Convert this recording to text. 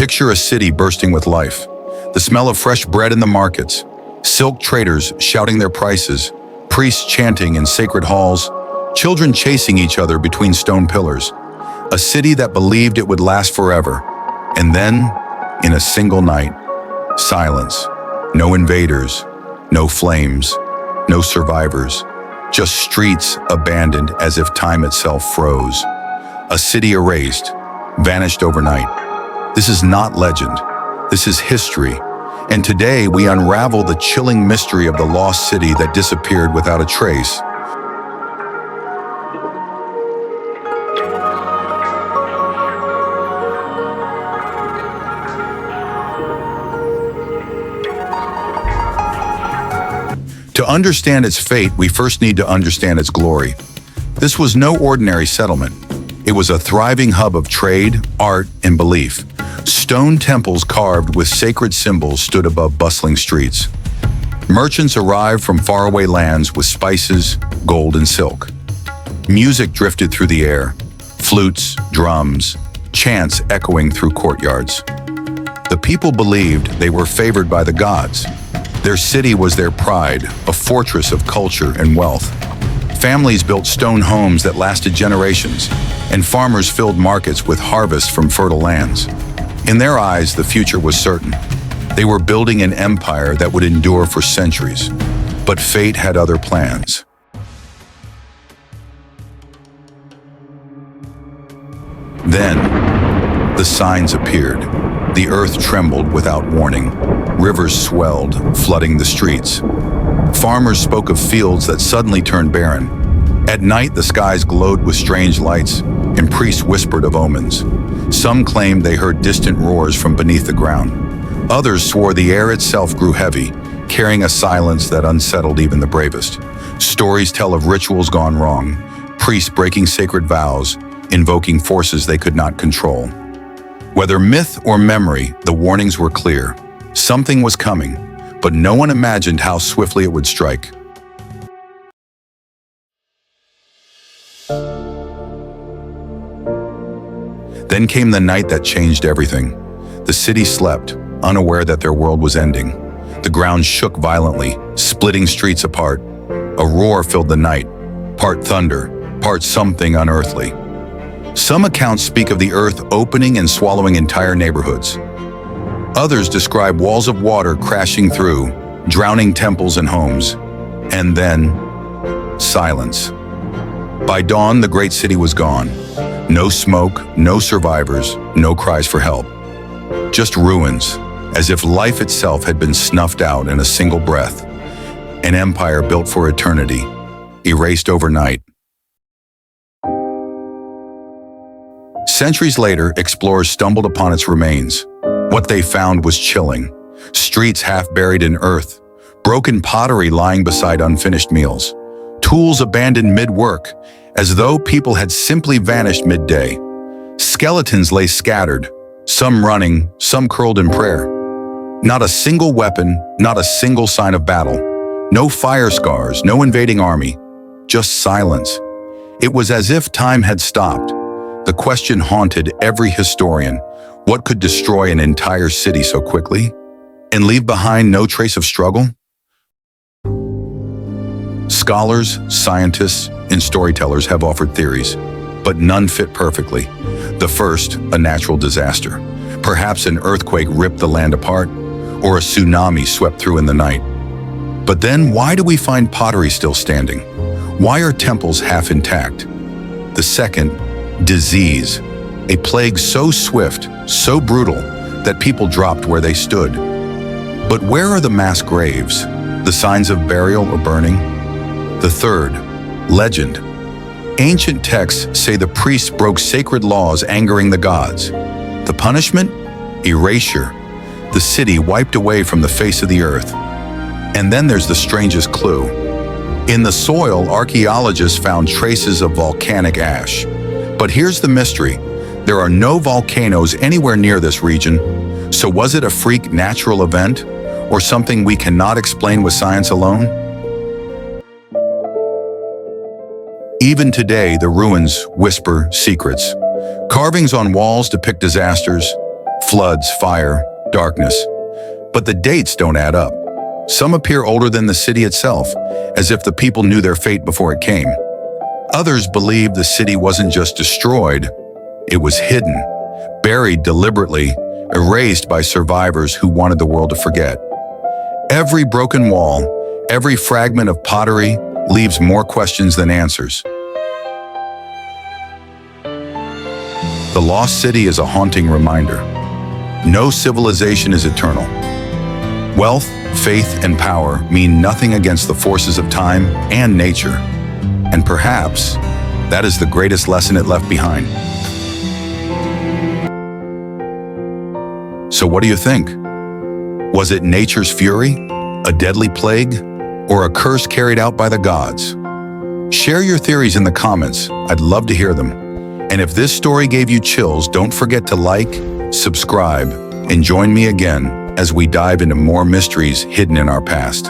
Picture a city bursting with life. The smell of fresh bread in the markets, silk traders shouting their prices, priests chanting in sacred halls, children chasing each other between stone pillars. A city that believed it would last forever. And then, in a single night, silence. No invaders, no flames, no survivors. Just streets abandoned as if time itself froze. A city erased, vanished overnight. This is not legend. This is history. And today we unravel the chilling mystery of the lost city that disappeared without a trace. To understand its fate, we first need to understand its glory. This was no ordinary settlement. It was a thriving hub of trade, art, and belief. Stone temples carved with sacred symbols stood above bustling streets. Merchants arrived from faraway lands with spices, gold, and silk. Music drifted through the air, flutes, drums, chants echoing through courtyards. The people believed they were favored by the gods. Their city was their pride, a fortress of culture and wealth. Families built stone homes that lasted generations, and farmers filled markets with harvests from fertile lands. In their eyes, the future was certain. They were building an empire that would endure for centuries. But fate had other plans. Then, the signs appeared. The earth trembled without warning. Rivers swelled, flooding the streets. Farmers spoke of fields that suddenly turned barren. At night, the skies glowed with strange lights, and priests whispered of omens. Some claimed they heard distant roars from beneath the ground. Others swore the air itself grew heavy, carrying a silence that unsettled even the bravest. Stories tell of rituals gone wrong, priests breaking sacred vows, invoking forces they could not control. Whether myth or memory, the warnings were clear. Something was coming, but no one imagined how swiftly it would strike. Then came the night that changed everything. The city slept, unaware that their world was ending. The ground shook violently, splitting streets apart. A roar filled the night, part thunder, part something unearthly. Some accounts speak of the earth opening and swallowing entire neighborhoods. Others describe walls of water crashing through, drowning temples and homes. And then, silence. By dawn, the great city was gone. No smoke, no survivors, no cries for help. Just ruins, as if life itself had been snuffed out in a single breath. An empire built for eternity, erased overnight. Centuries later, explorers stumbled upon its remains. What they found was chilling. Streets half buried in earth, broken pottery lying beside unfinished meals, tools abandoned mid-work, as though people had simply vanished midday. Skeletons lay scattered, some running, some curled in prayer. Not a single weapon, not a single sign of battle. No fire scars, no invading army, just silence. It was as if time had stopped. The question haunted every historian. What could destroy an entire city so quickly and leave behind no trace of struggle? Scholars, scientists, and storytellers have offered theories, but none fit perfectly. The first, a natural disaster. Perhaps an earthquake ripped the land apart, or a tsunami swept through in the night. But then, why do we find pottery still standing? Why are temples half intact? The second, disease. A plague so swift, so brutal, that people dropped where they stood. But where are the mass graves, the signs of burial or burning? The third, legend. Ancient texts say the priests broke sacred laws angering the gods. The punishment? Erasure. The city wiped away from the face of the earth. And then there's the strangest clue. In the soil, archaeologists found traces of volcanic ash. But here's the mystery. There are no volcanoes anywhere near this region. So was it a freak natural event, or something we cannot explain with science alone? Even today, the ruins whisper secrets. Carvings on walls depict disasters. Floods, fire, darkness. But the dates don't add up. Some appear older than the city itself, as if the people knew their fate before it came. Others believe the city wasn't just destroyed, it was hidden, buried deliberately, erased by survivors who wanted the world to forget. Every broken wall, every fragment of pottery leaves more questions than answers. The lost city is a haunting reminder. No civilization is eternal. Wealth, faith, and power mean nothing against the forces of time and nature. And perhaps that is the greatest lesson it left behind. So what do you think? Was it nature's fury, a deadly plague, or a curse carried out by the gods? Share your theories in the comments. I'd love to hear them. And if this story gave you chills, don't forget to like, subscribe, and join me again as we dive into more mysteries hidden in our past.